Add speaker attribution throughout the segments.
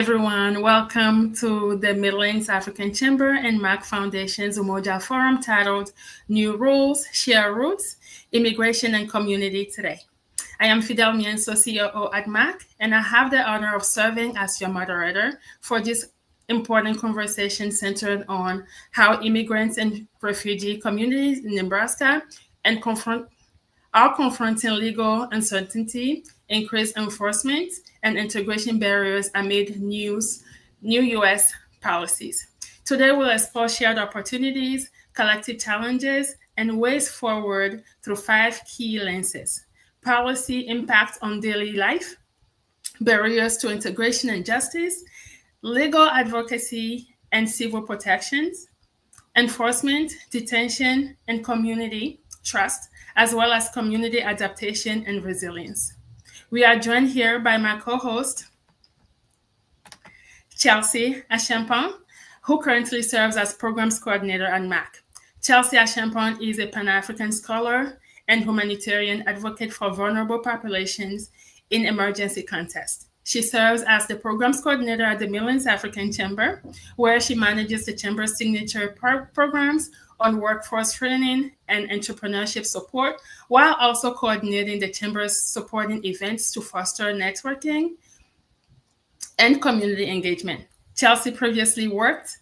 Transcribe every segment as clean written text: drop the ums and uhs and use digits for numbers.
Speaker 1: Everyone, welcome to the Middle East African Chamber and MAC Foundation's Umoja Forum titled New Rules, Share Roots, Immigration and Community Today. I am Fidele Mienzo, COO at MAC, and I have the honor of serving as your moderator for this important conversation centered on how immigrants and refugee communities in Nebraska are confronting legal uncertainty, increased enforcement, and integration barriers amid new U.S. policies. Today, we'll explore shared opportunities, collective challenges, and ways forward through 5 key lenses: policy impact on daily life, barriers to integration and justice, legal advocacy and civil protections, enforcement, detention, and community trust, as well as community adaptation and resilience. We are joined here by my co-host, Chelsea Akyeampong, who currently serves as Programs Coordinator at MAC. Chelsea Akyeampong is a Pan-African scholar and humanitarian advocate for vulnerable populations in emergency contexts. She serves as the Programs Coordinator at the Middle East African Chamber, where she manages the Chamber's signature programs on workforce training and entrepreneurship support, while also coordinating the Chamber's supporting events to foster networking and community engagement. Chelsea previously worked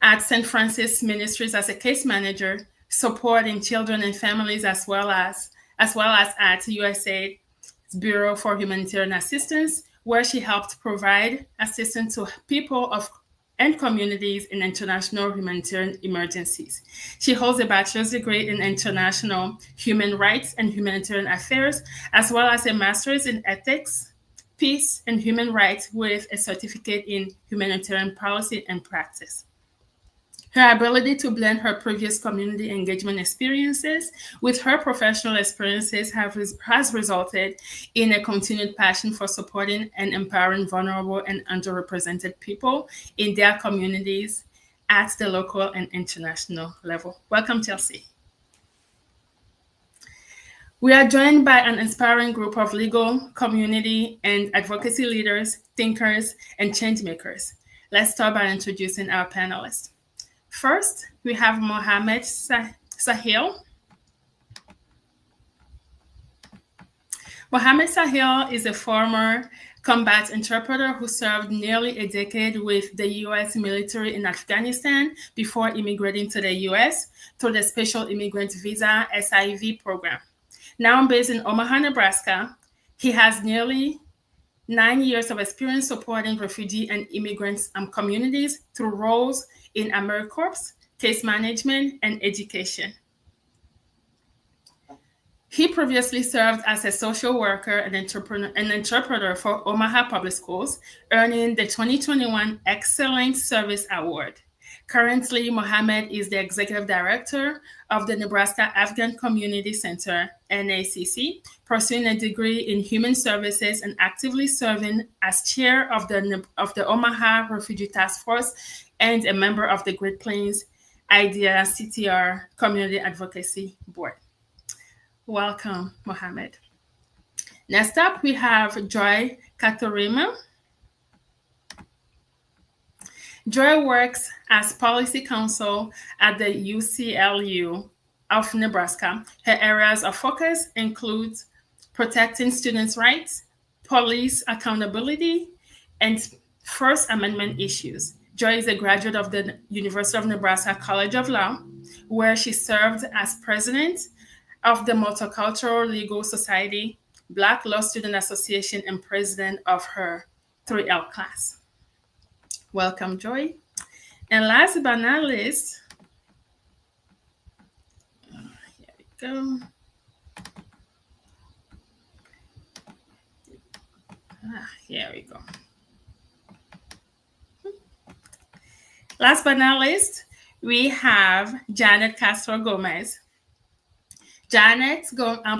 Speaker 1: at St. Francis Ministries as a case manager, supporting children and families, as well as at USAID Bureau for Humanitarian Assistance, where she helped provide assistance to people and communities in international humanitarian emergencies. She holds a bachelor's degree in international human rights and humanitarian affairs, as well as a master's in ethics, peace, and human rights with a certificate in humanitarian policy and practice. Her ability to blend her previous community engagement experiences with her professional experiences has resulted in a continued passion for supporting and empowering vulnerable and underrepresented people in their communities at the local and international level. Welcome, Chelsea. We are joined by an inspiring group of legal, community, and advocacy leaders, thinkers, and changemakers. Let's start by introducing our panelists. First, we have Mohammed Sahil. Mohammed Sahil is a former combat interpreter who served nearly a decade with the U.S. military in Afghanistan before immigrating to the U.S. through the Special Immigrant Visa SIV program. Now based in Omaha, Nebraska, he has nearly 9 years of experience supporting refugee and immigrant communities through roles in AmeriCorps, case management, and education. He previously served as a social worker and interpreter for Omaha Public Schools, earning the 2021 Excellent Service Award. Currently, Mohammed is the executive director of the Nebraska Afghan Community Center, NACC, pursuing a degree in human services and actively serving as chair of the Omaha Refugee Task Force and a member of the Great Plains IDEA CTR Community Advocacy Board. Welcome, Mohammed. Next up, we have Joy Kathurima. Joy works as policy counsel at the ACLU of Nebraska. Her areas of focus include protecting students' rights, police accountability, and First Amendment issues. Joy is a graduate of the University of Nebraska College of Law, where she served as president of the Multicultural Legal Society, Black Law Student Association, and president of her 3L class. Welcome, Joy. And last but not least, here we go. Here we go. Last but not least, we have Jannette Castro Gomez. Jannette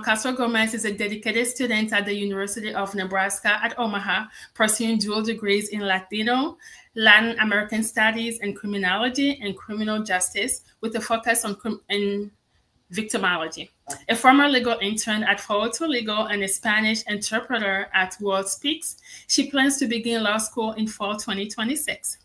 Speaker 1: Castro Gomez is a dedicated student at the University of Nebraska at Omaha, pursuing dual degrees in Latino, Latin American Studies, and Criminology and Criminal Justice, with a focus on victimology. A former legal intern at Forward Legal and a Spanish interpreter at World Speaks, she plans to begin law school in fall 2026.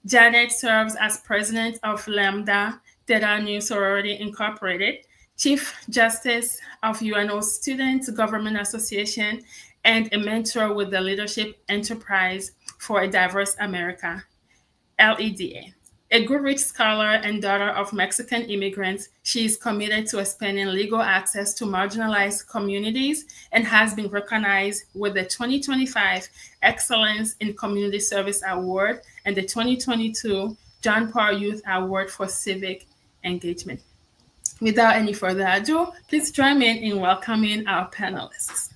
Speaker 1: Jannette serves as president of Lambda Theta Nu Sorority Incorporated, Chief Justice of UNO Student Government Association, and a mentor with the Leadership Enterprise for a Diverse America, LEDA. A Goodrich scholar and daughter of Mexican immigrants, she is committed to expanding legal access to marginalized communities and has been recognized with the 2025 Excellence in Community Service Award and the 2022 John Parr Youth Award for Civic Engagement. Without any further ado, please join me in welcoming our panelists.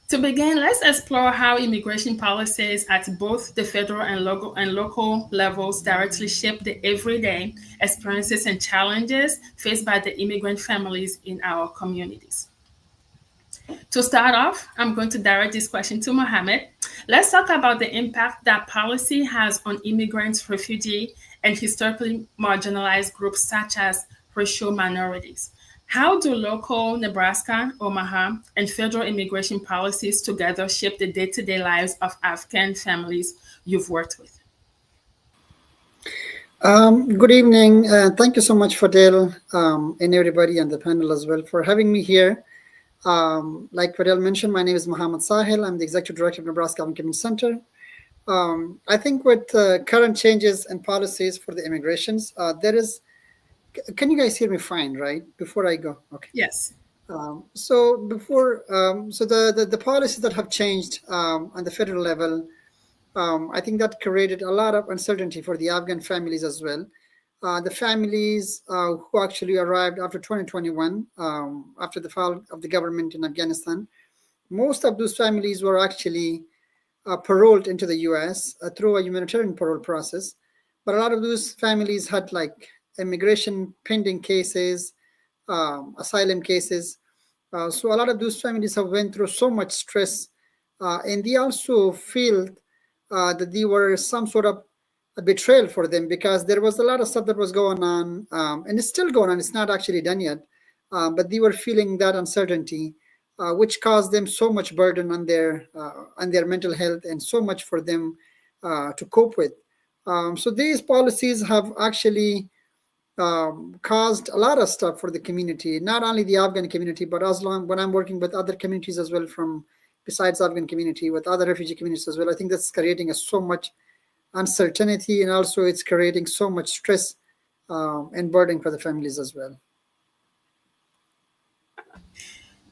Speaker 1: To begin, let's explore how immigration policies at both the federal and local levels directly shape the everyday experiences and challenges faced by the immigrant families in our communities. To start off, I'm going to direct this question to Mohammed. Let's talk about the impact that policy has on immigrants, refugee, and historically marginalized groups such as racial minorities. How do local Nebraska, Omaha, and federal immigration policies together shape the day-to-day lives of Afghan families you've worked with?
Speaker 2: Good evening. Thank you so much, Fidele, and everybody on the panel as well for having me here. Like Fidele mentioned, my name is Mohammed Sahil. I'm the Executive Director of Nebraska Afghan Community Center. I think with current changes and policies for the immigrations, there is. Can you guys hear me fine, right? Before I go, okay.
Speaker 1: Yes.
Speaker 2: So the policies that have changed on the federal level, I think that created a lot of uncertainty for the Afghan families as well. The families who actually arrived after 2021, after the fall of the government in Afghanistan, most of those families were actually paroled into the U.S. Through a humanitarian parole process, but a lot of those families had like immigration pending cases, asylum cases. So a lot of those families have went through so much stress, and they also feel that they were some sort of a betrayal for them because there was a lot of stuff that was going on, and it's still going on. It's not actually done yet, but they were feeling that uncertainty, which caused them so much burden on their mental health and so much for them to cope with. So these policies have actually caused a lot of stuff for the community, not only the Afghan community, but when I'm working with other communities as well from besides Afghan community, with other refugee communities as well. I think that's creating so much uncertainty, and also it's creating so much stress and burden for the families as well.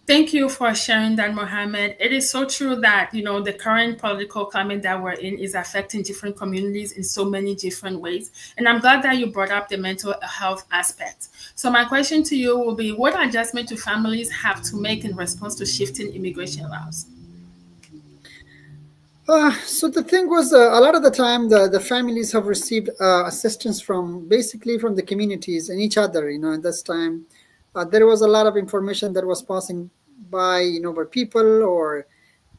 Speaker 1: Thank you for sharing that, Mohammed. It is so true that, the current political climate that we're in is affecting different communities in so many different ways. And I'm glad that you brought up the mental health aspect. So my question to you will be, what adjustment do families have to make in response to shifting immigration laws?
Speaker 2: So the thing was, a lot of the time, the families have received assistance from the communities and each other. At this time, there was a lot of information that was passing by, by people or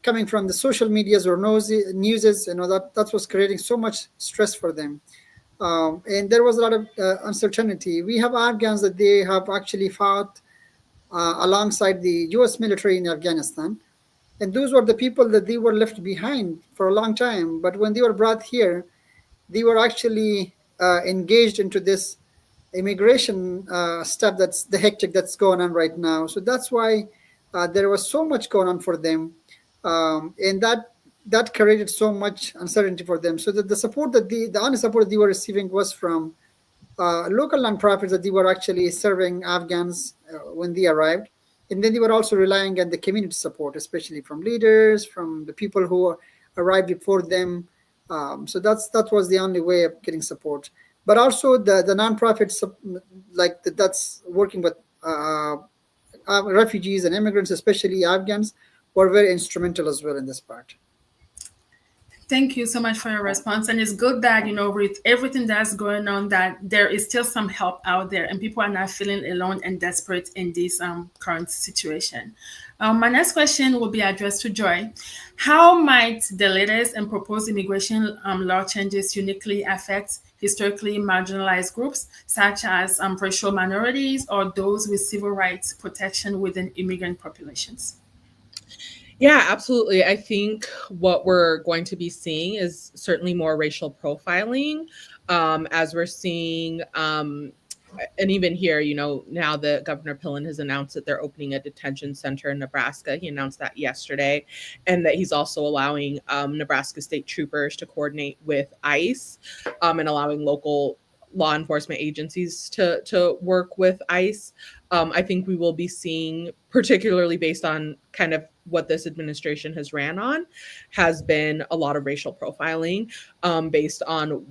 Speaker 2: coming from the social medias or newses. That was creating so much stress for them, and there was a lot of uncertainty. We have Afghans that they have actually fought alongside the U.S. military in Afghanistan. And those were the people that they were left behind for a long time. But when they were brought here, they were actually engaged into this immigration stuff that's the hectic that's going on right now. So that's why there was so much going on for them. And that created so much uncertainty for them. So that the support the only support that they were receiving was from local nonprofits that they were actually serving Afghans when they arrived. And then they were also relying on the community support, especially from leaders, from the people who arrived before them. So that was the only way of getting support. But also the nonprofits that's working with refugees and immigrants, especially Afghans, were very instrumental as well in this part.
Speaker 1: Thank you so much for your response. And it's good that, with everything that's going on, that there is still some help out there and people are not feeling alone and desperate in this current situation. My next question will be addressed to Joy. How might the latest and proposed immigration law changes uniquely affect historically marginalized groups, such as racial minorities or those with civil rights protection within immigrant populations?
Speaker 3: Yeah, absolutely. I think what we're going to be seeing is certainly more racial profiling, as we're seeing, and even here, now that Governor Pillen has announced that they're opening a detention center in Nebraska. He announced that yesterday, and that he's also allowing Nebraska state troopers to coordinate with ICE, and allowing local law enforcement agencies to work with ICE. I think we will be seeing, particularly based on kind of what this administration has ran on, has been a lot of racial profiling, based on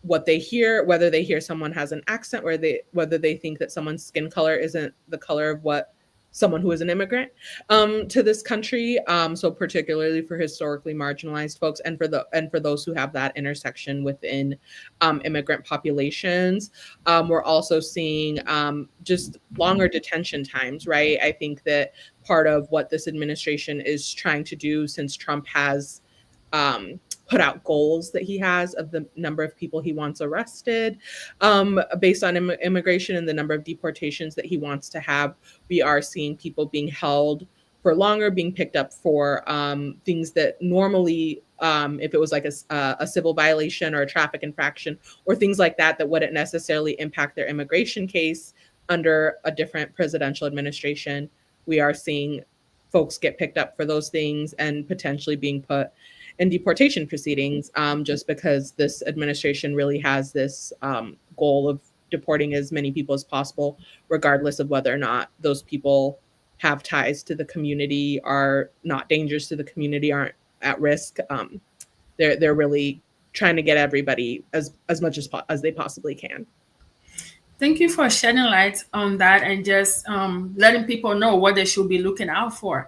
Speaker 3: what they hear, whether they hear someone has an accent, whether they think that someone's skin color isn't the color of what someone who is an immigrant to this country. So particularly for historically marginalized folks, and for those who have that intersection within immigrant populations. We're also seeing just longer detention times, right? I think that part of what this administration is trying to do, since Trump has put out goals that he has of the number of people he wants arrested, based on immigration and the number of deportations that he wants to have, we are seeing people being held for longer, being picked up for things that normally, if it was like a civil violation or a traffic infraction or things like that, that wouldn't necessarily impact their immigration case under a different presidential administration. We are seeing folks get picked up for those things and potentially being put in deportation proceedings, just because this administration really has this goal of deporting as many people as possible, regardless of whether or not those people have ties to the community, are not dangerous to the community, aren't at risk. They're really trying to get everybody as much as they possibly can.
Speaker 1: Thank you for shedding light on that and just letting people know what they should be looking out for.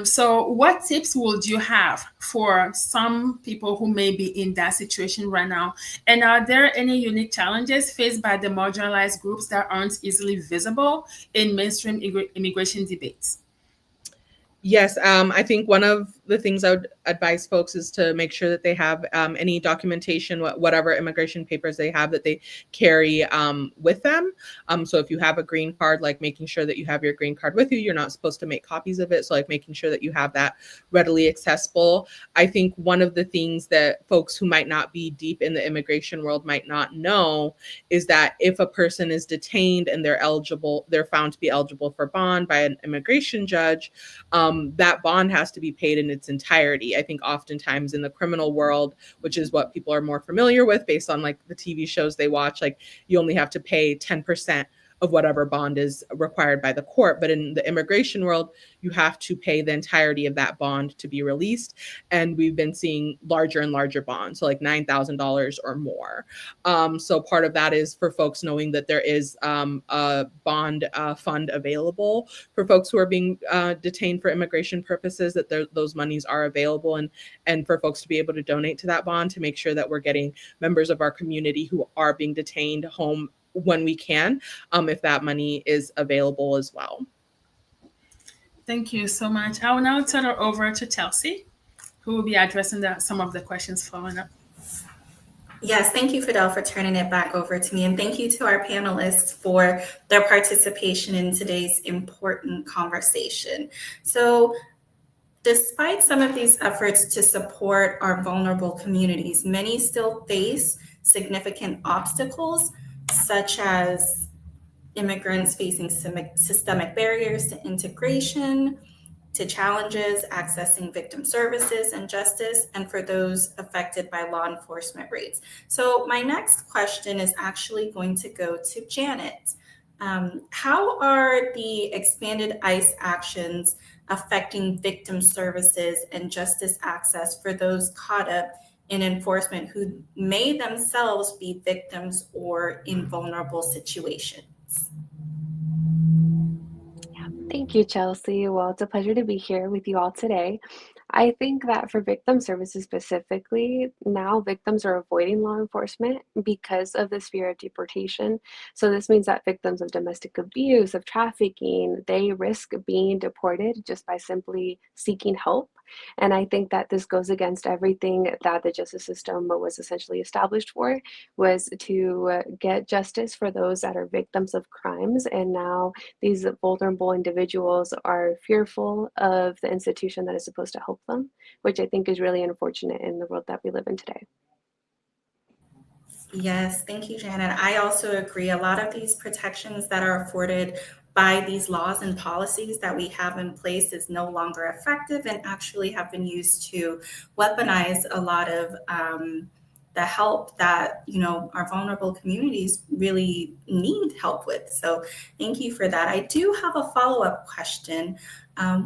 Speaker 1: So, what tips would you have for some people who may be in that situation right now? And are there any unique challenges faced by the marginalized groups that aren't easily visible in mainstream immigration debates?
Speaker 3: Yes, I think one of the things I would advise folks is to make sure that they have any documentation, whatever immigration papers they have, that they carry with them. So if you have a green card, like making sure that you have your green card with you. You're not supposed to make copies of it. So like making sure that you have that readily accessible. I think one of the things that folks who might not be deep in the immigration world might not know is that if a person is detained and they're found to be eligible for bond by an immigration judge, that bond has to be paid in its entirety. I think oftentimes in the criminal world, which is what people are more familiar with based on like the TV shows they watch, like you only have to pay 10% of whatever bond is required by the court. But in the immigration world, you have to pay the entirety of that bond to be released. And we've been seeing larger and larger bonds, so like $9,000 or more. So part of that is for folks knowing that there is a bond fund available for folks who are being detained for immigration purposes, that those monies are available, and for folks to be able to donate to that bond to make sure that we're getting members of our community who are being detained home when we can, if that money is available as well.
Speaker 1: Thank you so much. I will now turn it over to Chelsea, who will be addressing some of the questions following up.
Speaker 4: Yes, thank you, Fidele, for turning it back over to me. And thank you to our panelists for their participation in today's important conversation. So, despite some of these efforts to support our vulnerable communities, many still face significant obstacles, such as immigrants facing systemic barriers to integration, to challenges accessing victim services and justice, and for those affected by law enforcement raids. So my next question is actually going to go to Jannette. How are the expanded ICE actions affecting victim services and justice access for those caught up in enforcement who may themselves be victims or in vulnerable situations?
Speaker 5: Thank you, Chelsea. Well, it's a pleasure to be here with you all today. I think that for victim services specifically, now victims are avoiding law enforcement because of this fear of deportation. So this means that victims of domestic abuse, of trafficking, they risk being deported just by simply seeking help. And I think that this goes against everything that the justice system was essentially established for, was to get justice for those that are victims of crimes. And now these vulnerable individuals are fearful of the institution that is supposed to help them, which I think is really unfortunate in the world that we live in today.
Speaker 4: Yes, thank you, Janet. I also agree. A lot of these protections that are afforded by these laws and policies that we have in place is no longer effective and actually have been used to weaponize a lot of the help that, you know, our vulnerable communities really need help with. So thank you for that. I do have a follow-up question.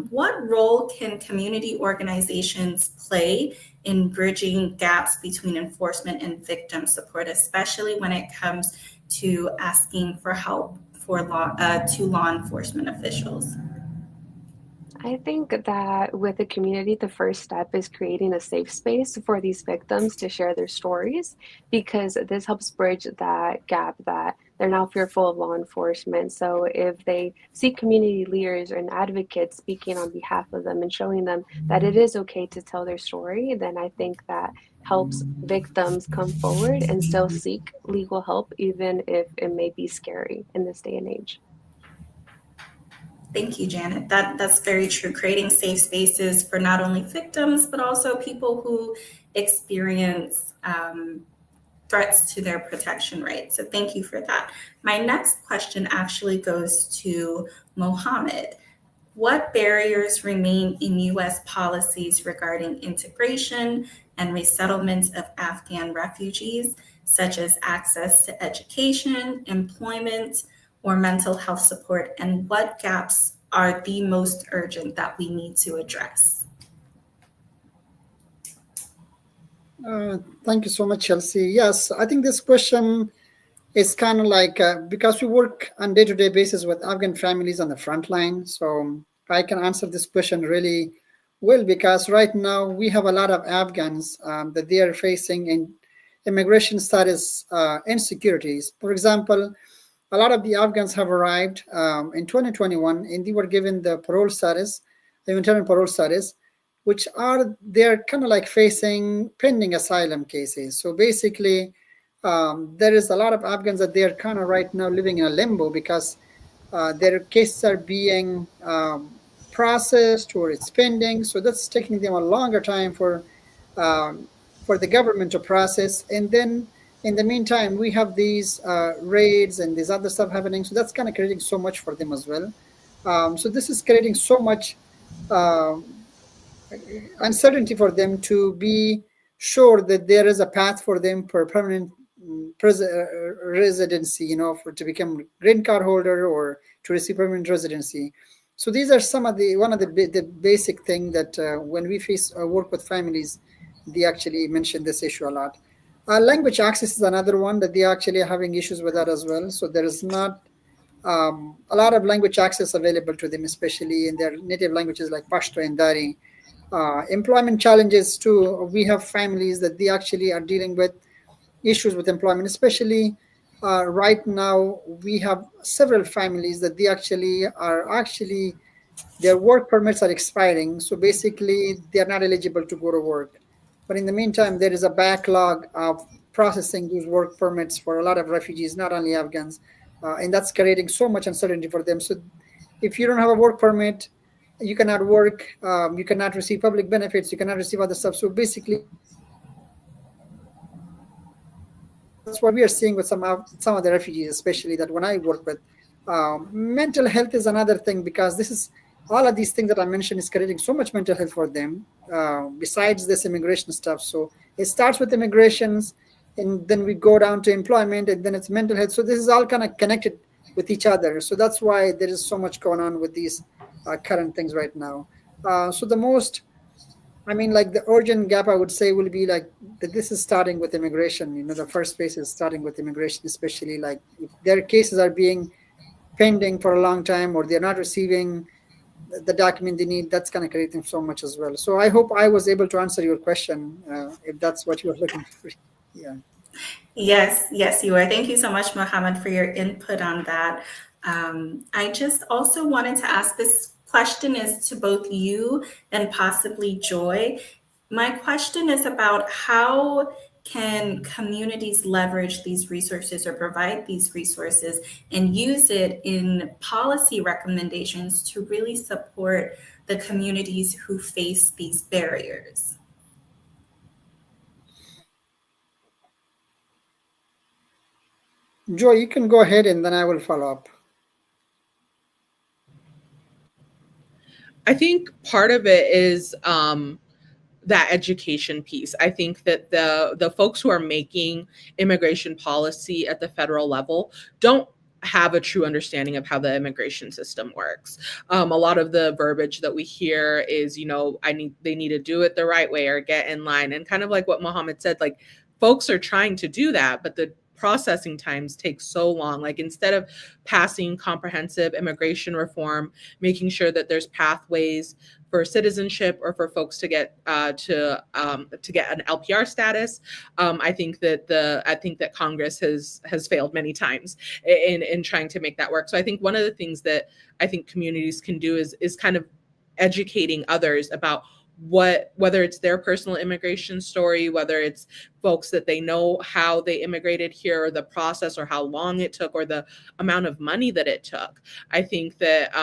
Speaker 4: What role can community organizations play in bridging gaps between enforcement and victim support, especially when it comes to asking for help for to law enforcement officials?
Speaker 5: I think that with the community, the first step is creating a safe space for these victims to share their stories, because this helps bridge that gap that they're now fearful of law enforcement. So if they see community leaders and advocates speaking on behalf of them and showing them that it is okay to tell their story, then I think that helps victims come forward and still seek legal help, even if it may be scary in this day and age.
Speaker 4: Thank you, Janet. That's very true. Creating safe spaces for not only victims, but also people who experience threats to their protection rights. So thank you for that. My next question actually goes to Mohammed. What barriers remain in U.S. policies regarding integration and resettlement of Afghan refugees, such as access to education, employment, or mental health support, and what gaps are the most urgent that we need to address?
Speaker 2: Thank you so much, Chelsea. Yes, I think this question is kind of like, because we work on day-to-day basis with Afghan families on the front line, so I can answer this question really well, because right now we have a lot of Afghans that they are facing in immigration status insecurities. For example, a lot of the Afghans have arrived in 2021 and they were given the parole status, the humanitarian parole status, which they're kind of like facing pending asylum cases. So basically, there is a lot of Afghans that they're kind of right now living in a limbo because their cases are being processed or it's pending. So that's taking them a longer time for the government to process. And then in the meantime, we have these raids and this other stuff happening. So that's kind of creating so much for them as well. So this is creating so much uncertainty for them to be sure that there is a path for them for permanent residency, to become green card holder or to receive permanent residency. So these are one of the basic thing that when we face work with families, they actually mention this issue a lot. Language access is another one that they actually are having issues with that as well. So there is not a lot of language access available to them, especially in their native languages like Pashto and Dari. Employment challenges too. We have families that they actually are dealing with issues with employment, especially right now. We have several families that their work permits are expiring. So basically, they are not eligible to go to work. But in the meantime, there is a backlog of processing those work permits for a lot of refugees, not only Afghans, and that's creating so much uncertainty for them. So if you don't have a work permit, you cannot work, you cannot receive public benefits, you cannot receive other stuff. So basically, that's what we are seeing with some of the refugees, especially that when I work with. Mental health is another thing, because all of these things that I mentioned is creating so much mental health for them, besides this immigration stuff. So it starts with immigrations, and then we go down to employment, and then it's mental health. So this is all kind of connected with each other. So that's why there is so much going on with these current things right now. So the urgent gap, I would say, will be like that. This is starting with immigration. The first phase is starting with immigration, especially like if their cases are being pending for a long time, or they're not receiving the document they need, that's going to create them so much as well. So I hope I was able to answer your question, if that's what you were looking for. Yeah.
Speaker 4: Yes, you are. Thank you so much, Mohammed, for your input on that. I just also wanted to ask, this question is to both you and possibly Joy. My question is about how can communities leverage these resources or provide these resources and use it in policy recommendations to really support the communities who face these barriers?
Speaker 2: Joy, you can go ahead and then I will follow up.
Speaker 3: I think part of it is that education piece. I think that the folks who are making immigration policy at the federal level don't have a true understanding of how the immigration system works. A lot of the verbiage that we hear is, they need to do it the right way or get in line. And kind of like what Mohammed said, like folks are trying to do that, but the processing times take so long. Like instead of passing comprehensive immigration reform, making sure that there's pathways for citizenship or for folks to get to get an LPR status, I think that Congress has failed many times in trying to make that work. So I think one of the things that I think communities can do is kind of educating others about whether it's their personal immigration story, whether it's folks that they know how they immigrated here or the process or how long it took or the amount of money that it took. I think that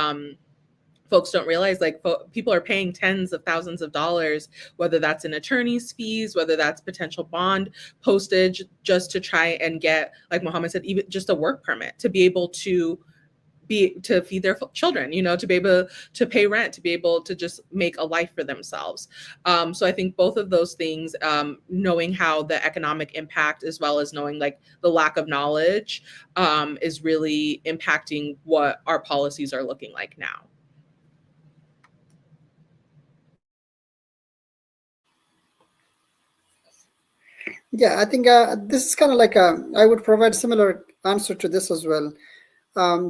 Speaker 3: folks don't realize, like, people are paying tens of thousands of dollars, whether that's in attorney's fees, whether that's potential bond postage, just to try and get, like Mohammed said, even just a work permit to be able to feed their children, to be able to pay rent, to be able to just make a life for themselves. So I think both of those things, knowing how the economic impact as well as knowing like the lack of knowledge is really impacting what our policies are looking like now.
Speaker 2: Yeah, I think this is kind of like I would provide similar answer to this as well.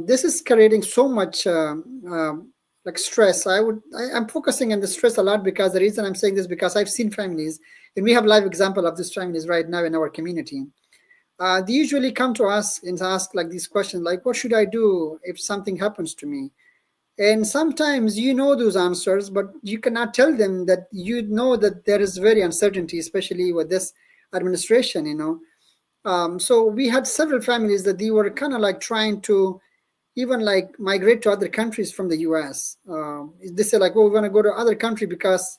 Speaker 2: This is creating so much like stress. I'm focusing on the stress a lot because the reason I'm saying this because I've seen families, and we have live example of these families right now in our community. They usually come to us and ask like these questions, like, what should I do if something happens to me? And sometimes those answers, but you cannot tell them that that there is very uncertainty, especially with this administration, So we had several families that they were kind of like trying to even like migrate to other countries from the US. They say like, oh, we're going to go to other country because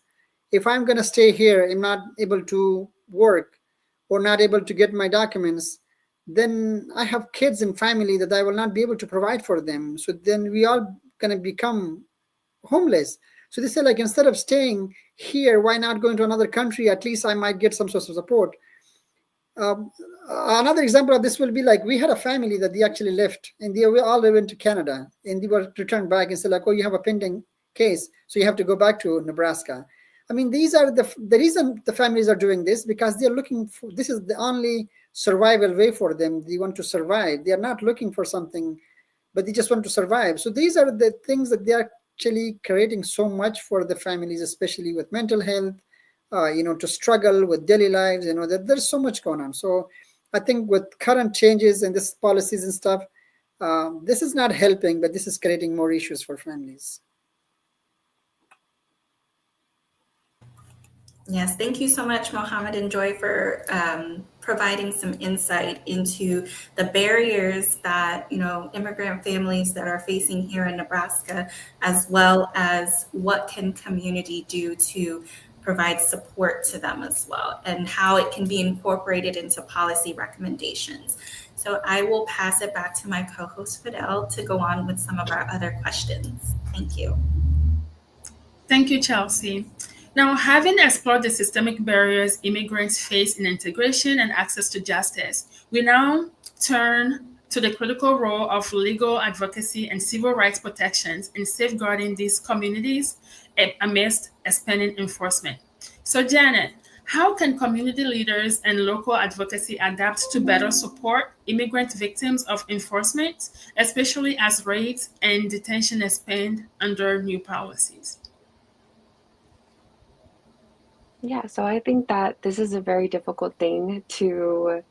Speaker 2: if I'm going to stay here, I'm not able to work or not able to get my documents, then I have kids and family that I will not be able to provide for them. So then we all going to become homeless. So they say like, instead of staying here, why not go into another country? At least I might get some sort of support. Another example of this will be like we had a family that they actually left and they all went to Canada and they were returned back and said like, oh, you have a pending case, so you have to go back to Nebraska. I mean, these are the reason the families are doing this because they're looking for, this is the only survival way for them. They want to survive. They are not looking for something, but they just want to survive. So these are the things that they are actually creating so much for the families, especially with mental health, to struggle with daily lives, that there's so much going on. So I think with current changes and this policies and stuff, this is not helping, but this is creating more issues for families.
Speaker 4: Yes, thank you so much, Mohammed and Joy, for providing some insight into the barriers that immigrant families that are facing here in Nebraska, as well as what can community do to provide support to them as well, and how it can be incorporated into policy recommendations. So I will pass it back to my co-host Fidele to go on with some of our other questions. Thank you.
Speaker 1: Thank you, Chelsea. Now, having explored the systemic barriers immigrants face in integration and access to justice, we now turn to the critical role of legal advocacy and civil rights protections in safeguarding these communities amidst expanding enforcement. So, Jannette, How can community leaders and local advocacy adapt to better support immigrant victims of enforcement, especially as raids and detention expand under new policies?
Speaker 5: Yeah, so I think that this is a very difficult thing to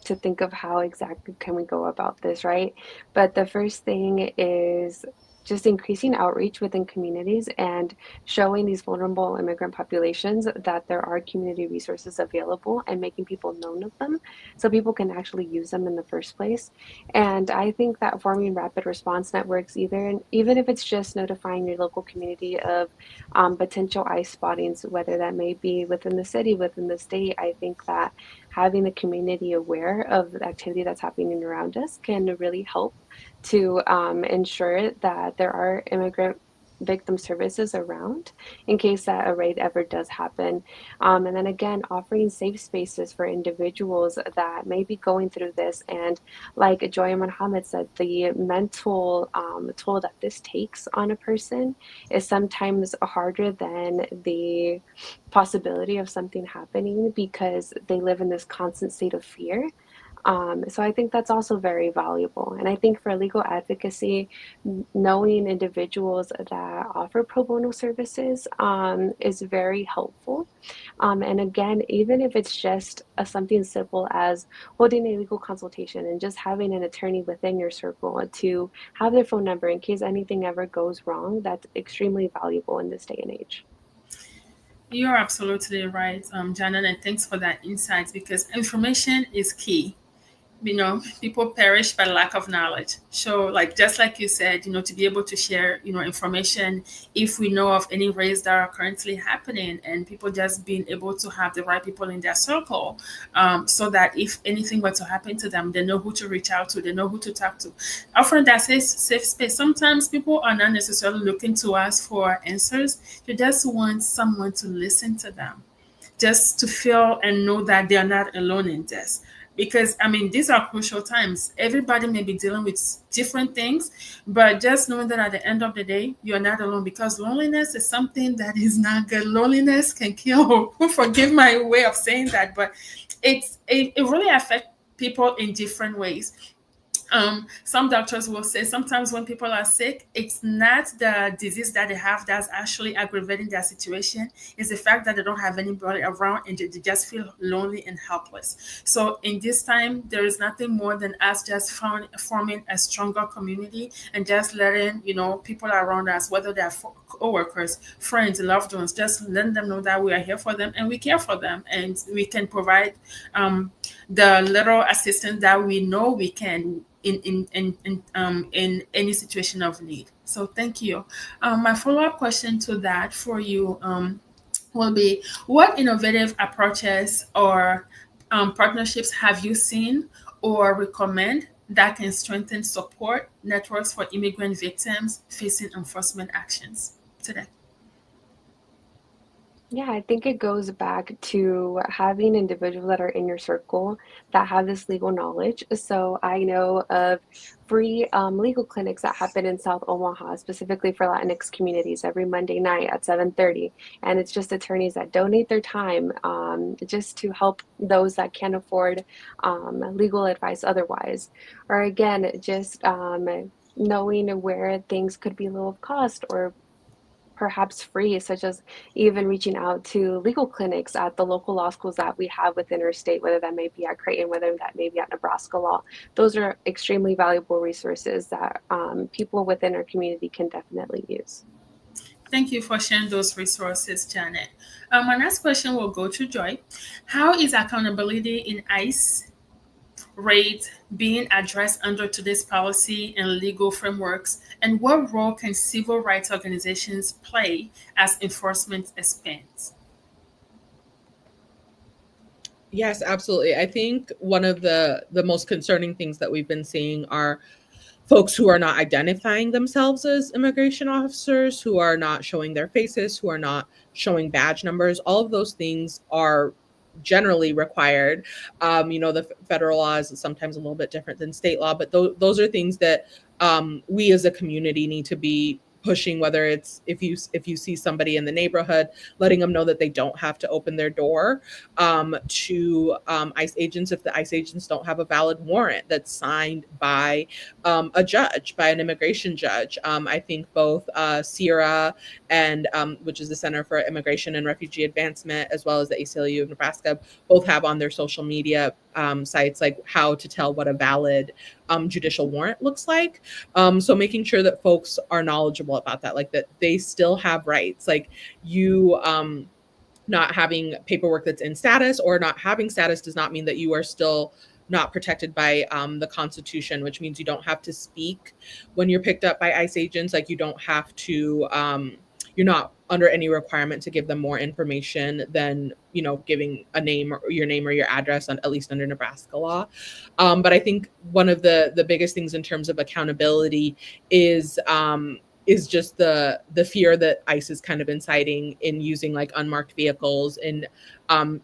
Speaker 5: think of how exactly can we go about this, right? But the first thing is just increasing outreach within communities and showing these vulnerable immigrant populations that there are community resources available and making people known of them so people can actually use them in the first place. And I think that forming rapid response networks, even if it's just notifying your local community of potential ICE spottings, whether that may be within the city, within the state, I think that having the community aware of the activity that's happening around us can really help to ensure that there are immigrant victim services around in case that a raid ever does happen. And then again, offering safe spaces for individuals that may be going through this. And like Joy and Mohammed said, the mental toll that this takes on a person is sometimes harder than the possibility of something happening because they live in this constant state of fear. So I think that's also very valuable. And I think for legal advocacy, knowing individuals that offer pro bono services is very helpful. And again, even if it's just something simple as holding a legal consultation and just having an attorney within your circle to have their phone number in case anything ever goes wrong, that's extremely valuable in this day and age.
Speaker 1: You're absolutely right, Janet, and thanks for that insight because information is key. People perish by lack of knowledge. So like just like you said, to be able to share information if we know of any raids that are currently happening, and people just being able to have the right people in their circle, so that if anything were to happen to them, they know who to reach out to, they know who to talk to. Offering that safe space. Sometimes people are not necessarily looking to us for answers. They just want someone to listen to them, just to feel and know that they are not alone in this. Because these are crucial times. Everybody may be dealing with different things, but just knowing that at the end of the day, you're not alone, because loneliness is something that is not good. Loneliness can kill. Forgive my way of saying that, but it really affects people in different ways. Some doctors will say sometimes when people are sick, it's not the disease that they have that's actually aggravating their situation. It's the fact that they don't have anybody around and they just feel lonely and helpless. So in this time, there is nothing more than us just forming a stronger community and just letting, people around us, whether they're co-workers, friends, loved ones, just letting them know that we are here for them and we care for them and we can provide the little assistance that we know we can in any situation of need. So thank you. My follow-up question to that for you will be, what innovative approaches or partnerships have you seen or recommend that can strengthen support networks for immigrant victims facing enforcement actions today?
Speaker 5: Yeah, I think it goes back to having individuals that are in your circle that have this legal knowledge. So I know of free legal clinics that happen in South Omaha, specifically for Latinx communities, every Monday night at 7:30. And it's just attorneys that donate their time just to help those that can't afford legal advice otherwise. Or again, just knowing where things could be low of cost or perhaps free, such as even reaching out to legal clinics at the local law schools that we have within our state, whether that may be at Creighton, whether that may be at Nebraska Law. Those are extremely valuable resources that people within our community can definitely use.
Speaker 1: Thank you for sharing those resources, Janet. My next question will go to Joy. How is accountability in ICE raids being addressed under today's policy and legal frameworks, and what role can civil rights organizations play as enforcement expands?
Speaker 3: Yes, absolutely. I think one of the most concerning things that we've been seeing are folks who are not identifying themselves as immigration officers, who are not showing their faces, who are not showing badge numbers. All of those things are generally required. The federal law is sometimes a little bit different than state law, but those are things that we as a community need to be pushing, whether it's if you see somebody in the neighborhood, letting them know that they don't have to open their door to ICE agents if the ICE agents don't have a valid warrant that's signed by a judge, by an immigration judge. I think both CIRA and which is the Center for Immigration and Refugee Advancement, as well as the ACLU of Nebraska, both have on their social media sites like how to tell what a valid judicial warrant looks like. So making sure that folks are knowledgeable about that, like that they still have rights, like you not having paperwork that's in status or not having status does not mean that you are still not protected by the Constitution, which means you don't have to speak when you're picked up by ICE agents. Like you don't have to, you're not under any requirement to give them more information than, you know, giving a name or your address, at least under Nebraska law. But I think one of the biggest things in terms of accountability is just the fear that ICE is kind of inciting in using like unmarked vehicles and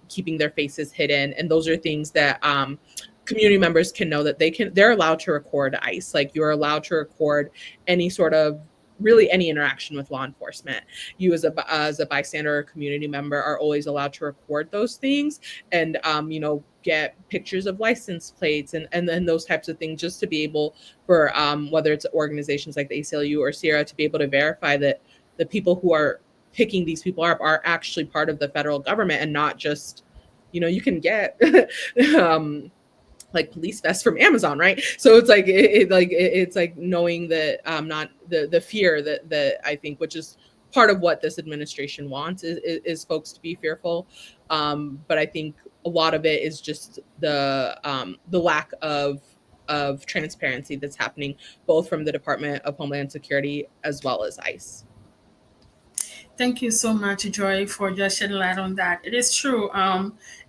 Speaker 3: keeping their faces hidden. And those are things that community members can know that they're allowed to record ICE. Like you're allowed to record any sort of really any interaction with law enforcement. You as a bystander or community member are always allowed to record those things and you know, get pictures of license plates and then those types of things, just to be able for whether it's organizations like the ACLU or CIRA to be able to verify that the people who are picking these people up are actually part of the federal government and not just, you know, you can get like police vests from Amazon, right? So it's like it's like knowing that not the fear that I think, which is part of what this administration wants, is folks to be fearful. But I think a lot of it is just the lack of transparency that's happening both from the Department of Homeland Security as well as ICE.
Speaker 1: Thank you so much, Joy, for just shedding light on that. It is true.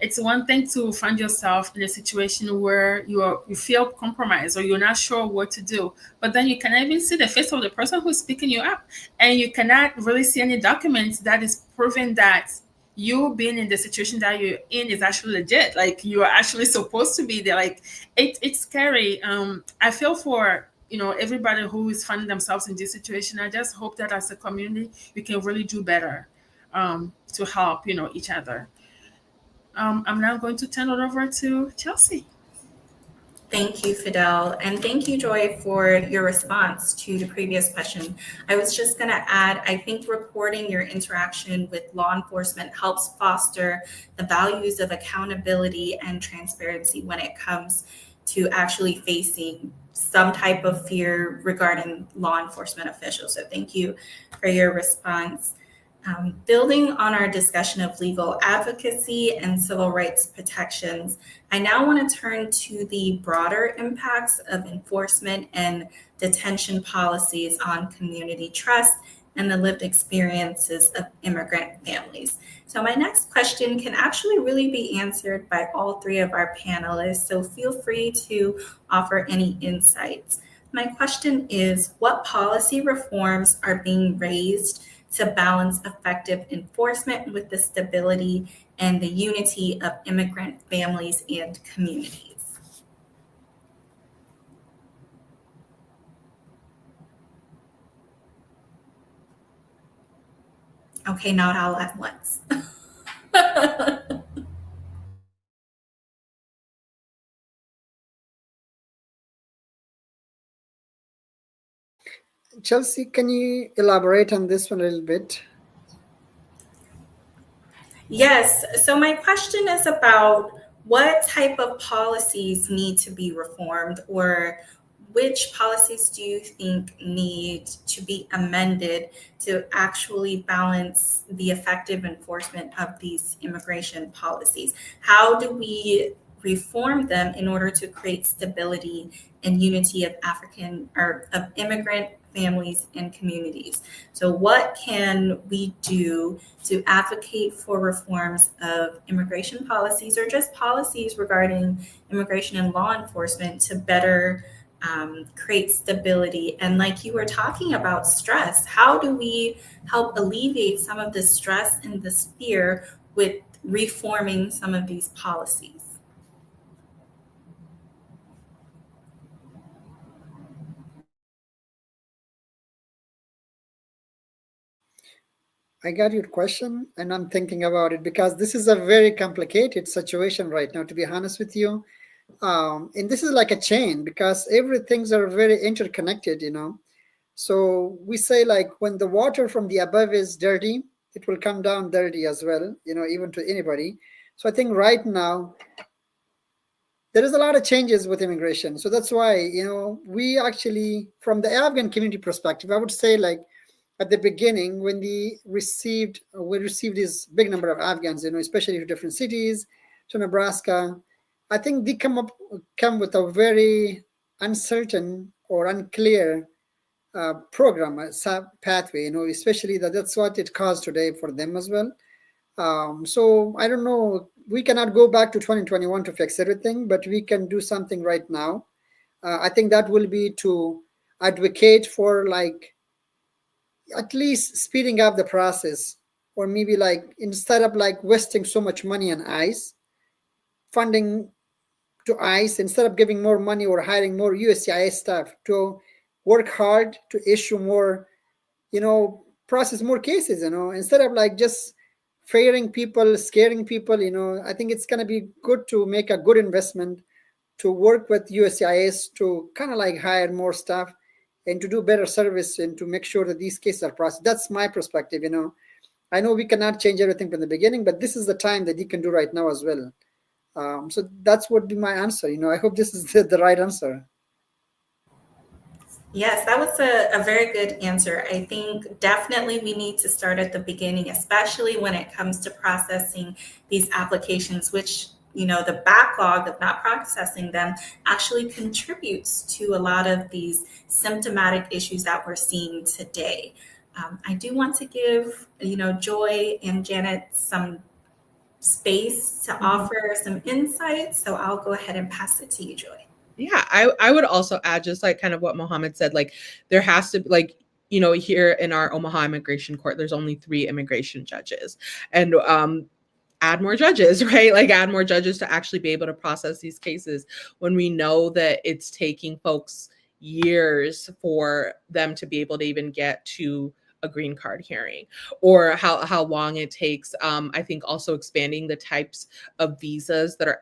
Speaker 1: It's one thing to find yourself in a situation where you feel compromised or you're not sure what to do, but then you cannot even see the face of the person who's picking you up, and you cannot really see any documents that is proving that you being in the situation that you're in is actually legit. Like you are actually supposed to be there. Like it's scary. I feel for, you know, everybody who is finding themselves in this situation. I just hope that as a community we can really do better to help, you know, each other. I'm now going to turn it over to Chelsea.
Speaker 4: Thank you, Fidele, and thank you, Joy, for your response to the previous question. I was just going to add, I think recording your interaction with law enforcement helps foster the values of accountability and transparency when it comes to actually facing some type of fear regarding law enforcement officials. So thank you for your response. Building on our discussion of legal advocacy and civil rights protections, I now want to turn to the broader impacts of enforcement and detention policies on community trust and the lived experiences of immigrant families. So my next question can actually really be answered by all three of our panelists, so feel free to offer any insights. My question is, what policy reforms are being raised to balance effective enforcement with the stability and the unity of immigrant families and communities? Okay, not all at once.
Speaker 2: Chelsea, can you elaborate on this one a little bit?
Speaker 4: Yes. So my question is about what type of policies need to be reformed, or which policies do you think need to be amended to actually balance the effective enforcement of these immigration policies? How do we reform them in order to create stability and unity of of immigrant families and communities? So what can we do to advocate for reforms of immigration policies, or just policies regarding immigration and law enforcement, to better create stability? And like you were talking about stress, how do we help alleviate some of the stress and the fear with reforming some of these policies?
Speaker 2: I got your question and I'm thinking about it because this is a very complicated situation right now, to be honest with you. And this is like a chain because everything's are very interconnected, So we say like when the water from the above is dirty, it will come down dirty as well, even to anybody. So I think right now there is a lot of changes with immigration. So that's why, we actually, from the Afghan community perspective, I would say like at the beginning when we received this big number of Afghans, especially to different cities, to Nebraska, I think they come with a very uncertain or unclear program, pathway, especially that's what it caused today for them as well. So I don't know, we cannot go back to 2021 to fix everything, but we can do something right now. I think that will be to advocate for like at least speeding up the process, or maybe like instead of like wasting so much money on ICE, funding to ICE, instead of giving more money or hiring more USCIS staff to work hard to issue more, process more cases, instead of like just fearing people, scaring people, I think it's going to be good to make a good investment to work with USCIS to kind of like hire more staff and to do better service and to make sure that these cases are processed. That's my perspective, I know we cannot change everything from the beginning, but this is the time that you can do right now as well. So that's what be my answer. I hope this is the right answer.
Speaker 4: Yes, that was a very good answer. I think definitely we need to start at the beginning, especially when it comes to processing these applications, which, the backlog of not processing them actually contributes to a lot of these symptomatic issues that we're seeing today. I do want to give, Joy and Jannette some space to offer some insights. So I'll go ahead and pass it to you, Joy.
Speaker 3: Yeah, I would also add just like kind of what Mohammed said, like there has to be like, here in our Omaha Immigration Court, there's only 3 immigration judges, and add more judges, right? Like add more judges to actually be able to process these cases when we know that it's taking folks years for them to be able to even get to a green card hearing, or how long it takes. I think also expanding the types of visas that are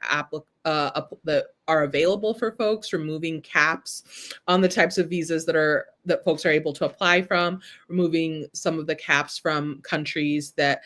Speaker 3: that are available for folks, removing caps on the types of visas that folks are able to apply from, removing some of the caps from countries that,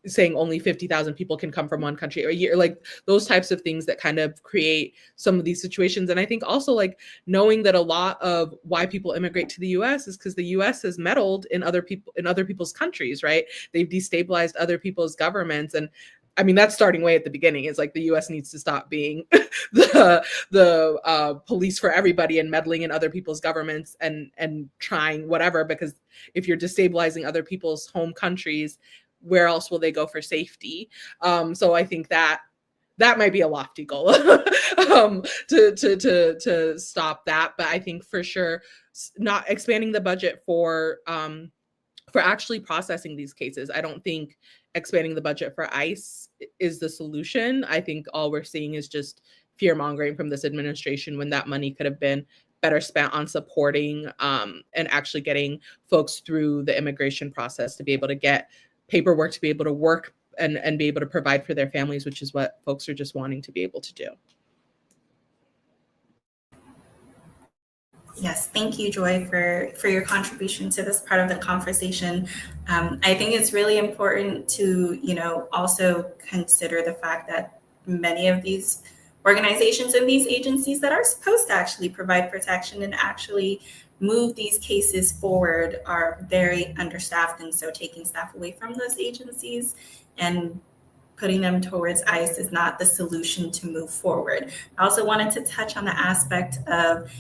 Speaker 3: saying only 50,000 people can come from one country a year, like those types of things that kind of create some of these situations. And I think also like knowing that a lot of why people immigrate to the US is because the US has meddled in other people's countries, right? They've destabilized other people's governments. And I mean, that's starting way at the beginning. It's like the US needs to stop being the police for everybody and meddling in other people's governments and trying whatever, because if you're destabilizing other people's home countries, where else will they go for safety? So I think that might be a lofty goal to stop that. But I think for sure, not expanding the budget for actually processing these cases. I don't think expanding the budget for ICE is the solution. I think all we're seeing is just fear mongering from this administration when that money could have been better spent on supporting and actually getting folks through the immigration process to be able to get paperwork, to be able to work and be able to provide for their families, which is what folks are just wanting to be able to do.
Speaker 4: Yes, thank you, Joy, for your contribution to this part of the conversation. I think it's really important to, also consider the fact that many of these organizations and these agencies that are supposed to actually provide protection and actually move these cases forward are very understaffed. And so taking staff away from those agencies and putting them towards ICE is not the solution to move forward. I also wanted to touch on the aspect of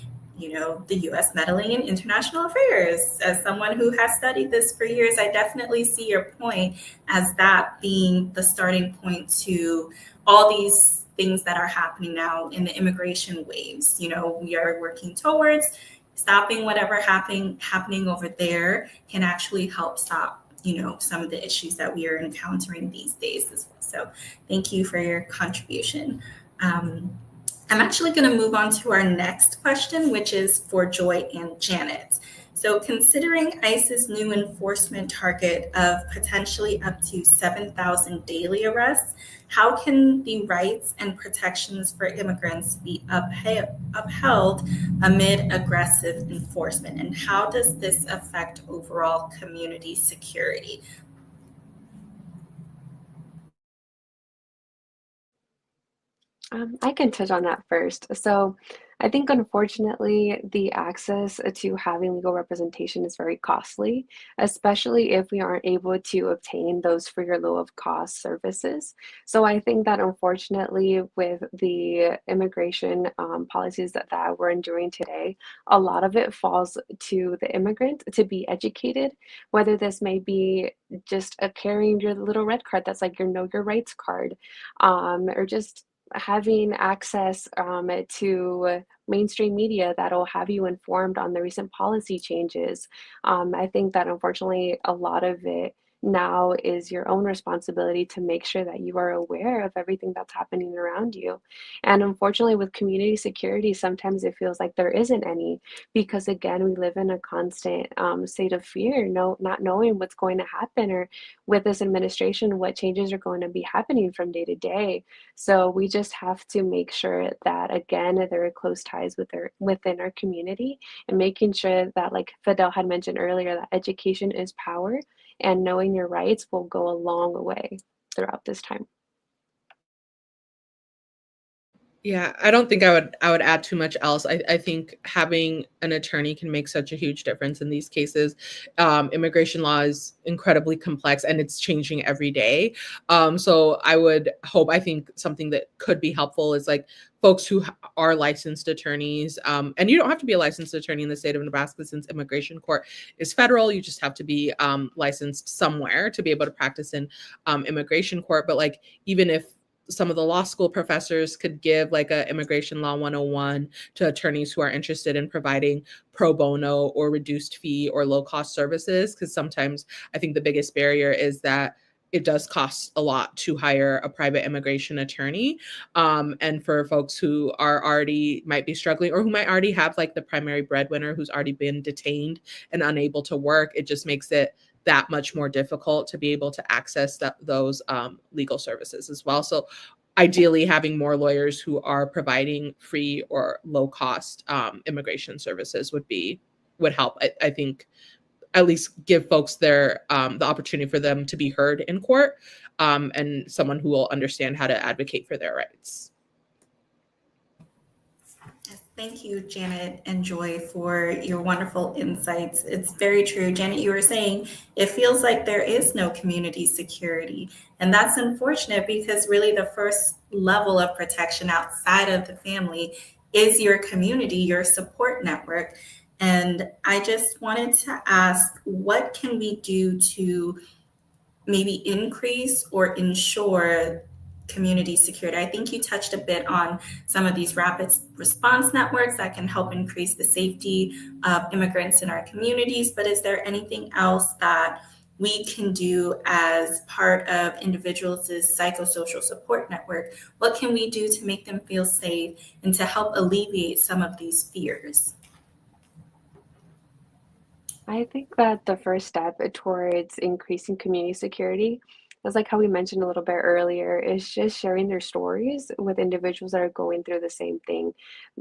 Speaker 4: the U.S. meddling in international affairs. As someone who has studied this for years, I definitely see your point as that being the starting point to all these things that are happening now in the immigration waves. We are working towards stopping whatever happening over there can actually help stop, some of the issues that we are encountering these days as well. So thank you for your contribution. I'm actually going to move on to our next question, which is for Joy and Jannette. So considering ICE's new enforcement target of potentially up to 7,000 daily arrests, how can the rights and protections for immigrants be upheld amid aggressive enforcement? And how does this affect overall community security?
Speaker 5: I can touch on that first. So I think unfortunately the access to having legal representation is very costly, especially if we aren't able to obtain those free or low of cost services. So I think that unfortunately with the immigration policies that we're enduring today, a lot of it falls to the immigrant to be educated, whether this may be just carrying your little red card that's like your Know Your Rights card, or just having access to mainstream media that'll have you informed on the recent policy changes. I think that unfortunately a lot of it now is your own responsibility to make sure that you are aware of everything that's happening around you. And unfortunately with community security, sometimes it feels like there isn't any, because again, we live in a constant state of fear, not knowing what's going to happen, or with this administration, what changes are going to be happening from day to day. So we just have to make sure that, again, there are close ties within our community, and making sure that, like Fidele had mentioned earlier, that education is power, and knowing your rights will go a long way throughout this time.
Speaker 3: Yeah, I don't think I would add too much else. I think having an attorney can make such a huge difference in these cases. Immigration law is incredibly complex and it's changing every day. So I think something that could be helpful is like folks who are licensed attorneys, and you don't have to be a licensed attorney in the state of Nebraska since immigration court is federal. You just have to be licensed somewhere to be able to practice in immigration court. But like, even if some of the law school professors could give like a immigration law 101 to attorneys who are interested in providing pro bono or reduced fee or low cost services. Because sometimes I think the biggest barrier is that it does cost a lot to hire a private immigration attorney. And for folks who are already might be struggling, or who might already have like the primary breadwinner who's already been detained and unable to work, it just makes it that much more difficult to be able to access those legal services as well. So ideally having more lawyers who are providing free or low cost immigration services would help. I think at least give folks the opportunity for them to be heard in court, and someone who will understand how to advocate for their rights.
Speaker 4: Thank you, Jannette and Joy, for your wonderful insights. It's very true. Jannette, you were saying it feels like there is no community security. And that's unfortunate, because really the first level of protection outside of the family is your community, your support network. And I just wanted to ask, what can we do to maybe increase or ensure community security? I think you touched a bit on some of these rapid response networks that can help increase the safety of immigrants in our communities, but is there anything else that we can do as part of individuals' psychosocial support network? What can we do to make them feel safe and to help alleviate some of these fears?
Speaker 5: I think that the first step towards increasing community security is, like how we mentioned a little bit earlier, is just sharing their stories with individuals that are going through the same thing.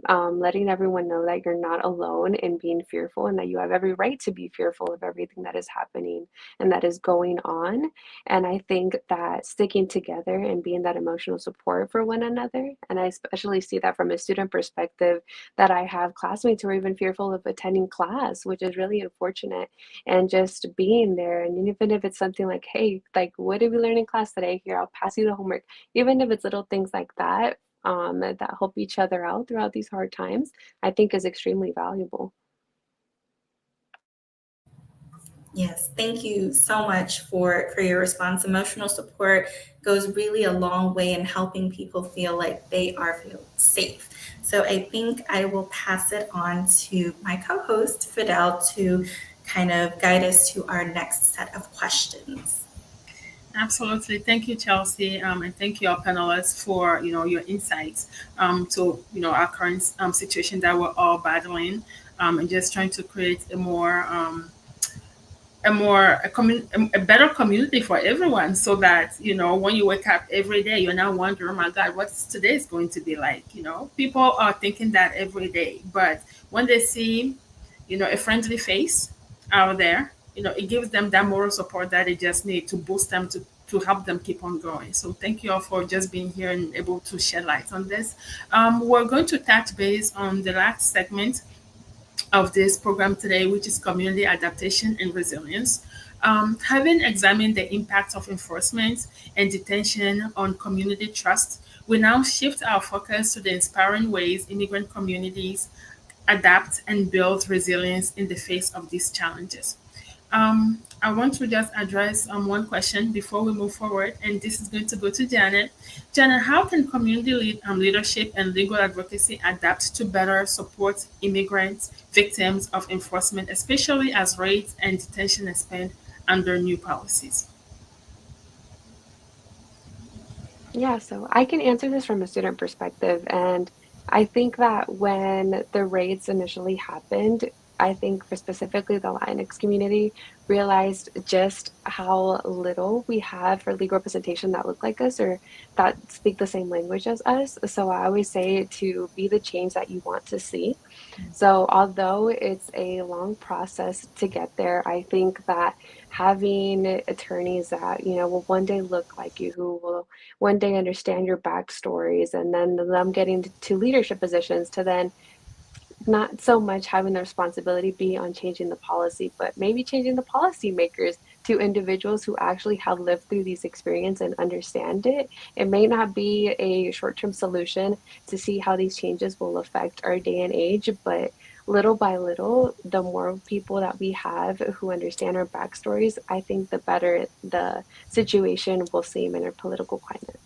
Speaker 5: Letting everyone know that you're not alone in being fearful, and that you have every right to be fearful of everything that is happening and that is going on. And I think that sticking together and being that emotional support for one another, and I especially see that from a student perspective, that I have classmates who are even fearful of attending class, which is really unfortunate. And just being there, and even if it's something like, hey, like, what did we learn in class today? Here, I'll pass you the homework. Even if it's little things like that, that help each other out throughout these hard times, I think is extremely valuable.
Speaker 4: Yes, thank you so much for your response. Emotional support goes really a long way in helping people feel like they are safe. So I think I will pass it on to my co-host, Fidele, to kind of guide us to our next set of questions.
Speaker 1: Absolutely. Thank you, Chelsea. And thank you, our panelists, for, your insights to, our current situation that we're all battling. and just trying to create a better community for everyone, so that when you wake up every day, you're not wondering, oh my God, what's today is going to be like. People are thinking that every day, but when they see a friendly face out there, it gives them that moral support that they just need to boost them to help them keep on going. So thank you all for just being here and able to shed light on this. We're going to touch base on the last segment of this program today, which is community adaptation and resilience. Having examined the impact of enforcement and detention on community trust, we now shift our focus to the inspiring ways immigrant communities adapt and build resilience in the face of these challenges. I want to just address one question before we move forward, and this is going to go to Jannette. Jannette, how can community leadership and legal advocacy adapt to better support immigrants, victims of enforcement, especially as raids and detention expand under new policies?
Speaker 5: Yeah, so I can answer this from a student perspective. And I think that when the raids initially happened, I think for specifically the Latinx community realized just how little we have for legal representation that look like us or that speak the same language as us. So I always say to be the change that you want to see. So although it's a long process to get there, I think that having attorneys that, will one day look like you, who will one day understand your backstories, and then them getting to leadership positions to then not so much having the responsibility be on changing the policy, but maybe changing the policymakers to individuals who actually have lived through these experiences and understand it. It may not be a short-term solution to see how these changes will affect our day and age, but little by little, the more people that we have who understand our backstories, I think the better the situation will seem in our political climate.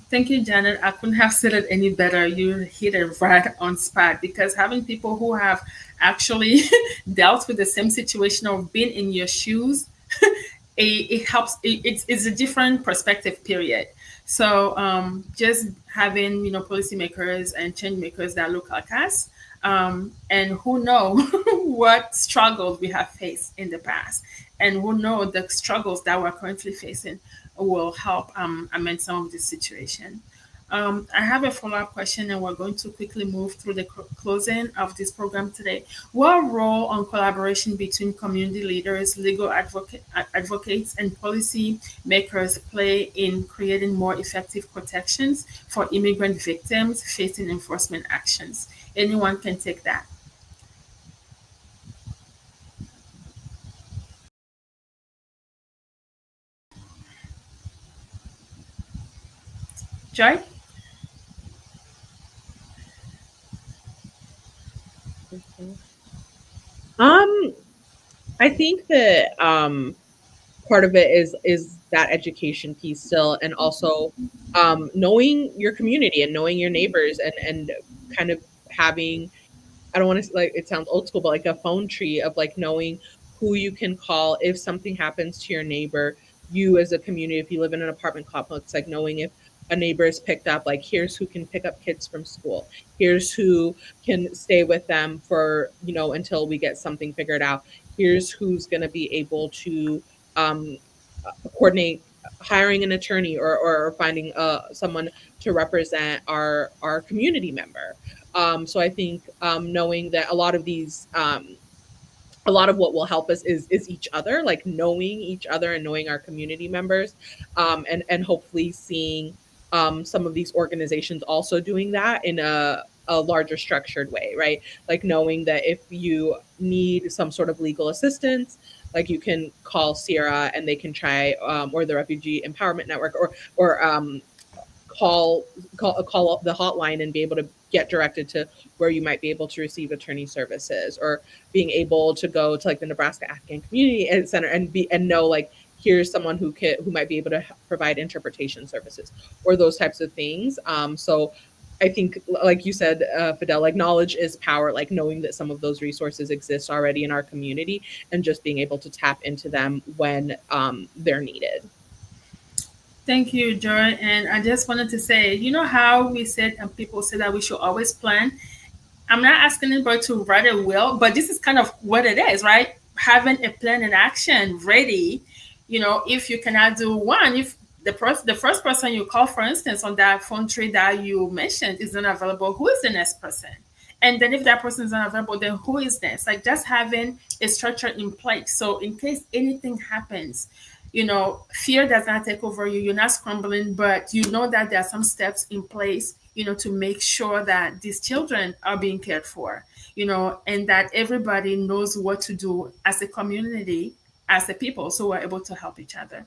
Speaker 1: Thank you, Janet. I couldn't have said it any better. You hit it right on spot, because having people who have actually dealt with the same situation or been in your shoes, it helps. It's a different perspective, period. So just having policymakers and change makers that look like us, and who know what struggles we have faced in the past, and who know the struggles that we're currently facing, will help amend some of this situation. I have a follow-up question, and we're going to quickly move through the closing of this program today. What role on collaboration between community leaders, legal advocates, and policy makers play in creating more effective protections for immigrant victims facing enforcement actions? Anyone can take that. Joy?
Speaker 3: I think that part of it is that education piece still, and also knowing your community and knowing your neighbors, and kind of having, I don't want to, like, it sounds old school, but like a phone tree of like knowing who you can call if something happens to your neighbor. You as a community, if you live in an apartment complex, like knowing if a neighbor is picked up, like here's who can pick up kids from school, here's who can stay with them for until we get something figured out, here's who's going to be able to um, coordinate hiring an attorney, or finding someone to represent our community member. So I think knowing that a lot of these a lot of what will help us is each other, like knowing each other and knowing our community members, and hopefully seeing some of these organizations also doing that in a larger structured way, right? Like knowing that if you need some sort of legal assistance, like you can call Sierra and they can try, or the Refugee Empowerment Network, or call up the hotline and be able to get directed to where you might be able to receive attorney services, or being able to go to like the Nebraska Afghan Community Center and know like here's someone who might be able to provide interpretation services or those types of things. So I think, like you said, Fidele, like knowledge is power, like knowing that some of those resources exist already in our community and just being able to tap into them when they're needed.
Speaker 1: Thank you, Joy. And I just wanted to say, how we said, and people say that we should always plan. I'm not asking anybody to write a will, but this is kind of what it is, right? Having a plan and action ready. If you cannot do one, if the first person you call, for instance, on that phone tree that you mentioned is not available, who is the next person? And then if that person is not available, then who is next? Like, just having a structure in place. So in case anything happens, fear does not take over you. You're not scrambling, but you know that there are some steps in place, to make sure that these children are being cared for, and that everybody knows what to do as a community, as a people, so we're able to help each other.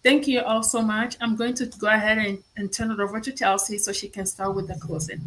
Speaker 1: Thank you all so much. I'm going to go ahead and turn it over to Chelsea so she can start with the closing.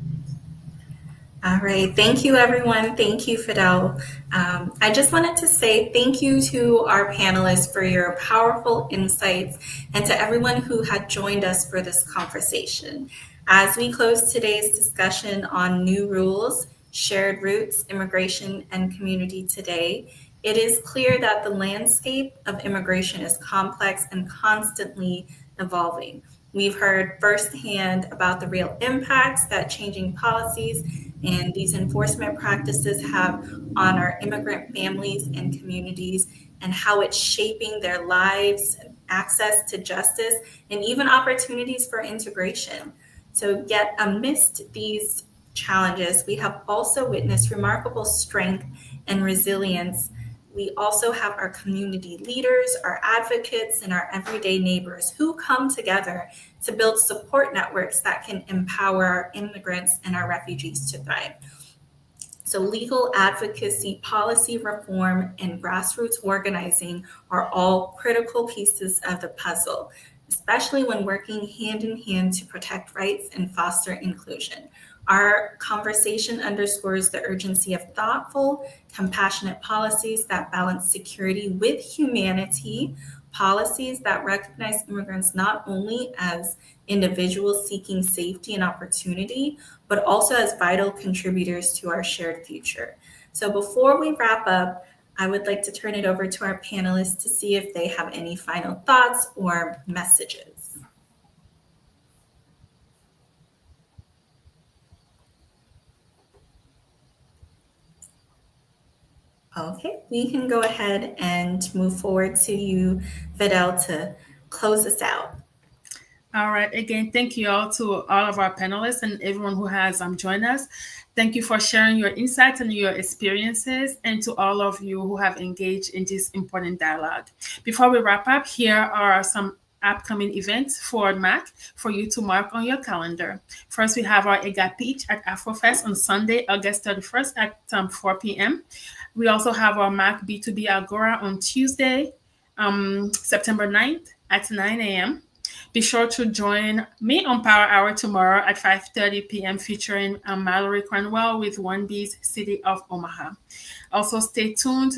Speaker 4: All right. Thank you, everyone. Thank you, Fidele. I just wanted to say thank you to our panelists for your powerful insights and to everyone who had joined us for this conversation. As we close today's discussion on new rules, shared roots, immigration, and community today, it is clear that the landscape of immigration is complex and constantly evolving. We've heard firsthand about the real impacts that changing policies and these enforcement practices have on our immigrant families and communities, and how it's shaping their lives, access to justice, and even opportunities for integration. So yet amidst these challenges, we have also witnessed remarkable strength and resilience. We also have our community leaders, our advocates, and our everyday neighbors who come together to build support networks that can empower our immigrants and our refugees to thrive. So legal advocacy, policy reform, and grassroots organizing are all critical pieces of the puzzle, especially when working hand in hand to protect rights and foster inclusion. Our conversation underscores the urgency of thoughtful, compassionate policies that balance security with humanity, policies that recognize immigrants not only as individuals seeking safety and opportunity, but also as vital contributors to our shared future. So before we wrap up, I would like to turn it over to our panelists to see if they have any final thoughts or messages. Okay, we can go ahead and move forward to you, Fidele, to close us out.
Speaker 1: All right. Again, thank you all to all of our panelists and everyone who has joined us. Thank you for sharing your insights and your experiences, and to all of you who have engaged in this important dialogue. Before we wrap up, here are some upcoming events for MAC for you to mark on your calendar. First, we have our EGA Peach at AfroFest on Sunday, August 31st at 4 p.m. We also have our MAC B2B Agora on Tuesday, September 9th at 9 a.m. Be sure to join me on Power Hour tomorrow at 5:30 p.m. featuring Mallory Cranwell with 1B's City of Omaha. Also, stay tuned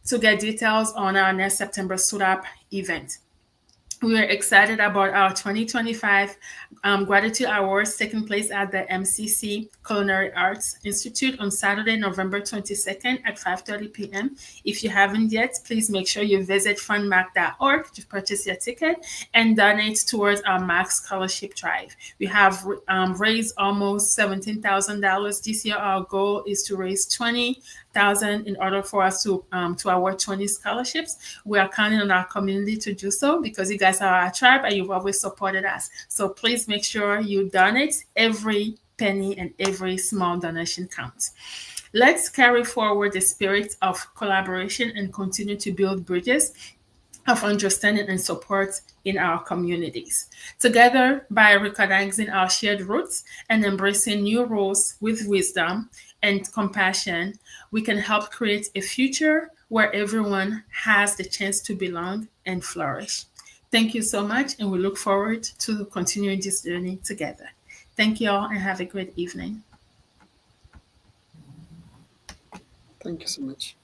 Speaker 1: to get details on our next September SUDAP event. We are excited about our 2025 Gratitude Awards taking place at the MCC Culinary Arts Institute on Saturday, November 22nd at 5:30 p.m. If you haven't yet, please make sure you visit fundmac.org to purchase your ticket and donate towards our MAC Scholarship Drive. We have raised almost $17,000 this year. Our goal is to raise $20,000 in order for us to award 20 scholarships. We are counting on our community to do so because you guys are our tribe and you've always supported us. So please make sure you donate. Every penny and every small donation counts. Let's carry forward the spirit of collaboration and continue to build bridges of understanding and support in our communities. Together, by recognizing our shared roots and embracing new roles with wisdom and compassion, we can help create a future where everyone has the chance to belong and flourish. Thank you so much, and we look forward to continuing this journey together. Thank you all, and have a great evening.
Speaker 2: Thank you so much.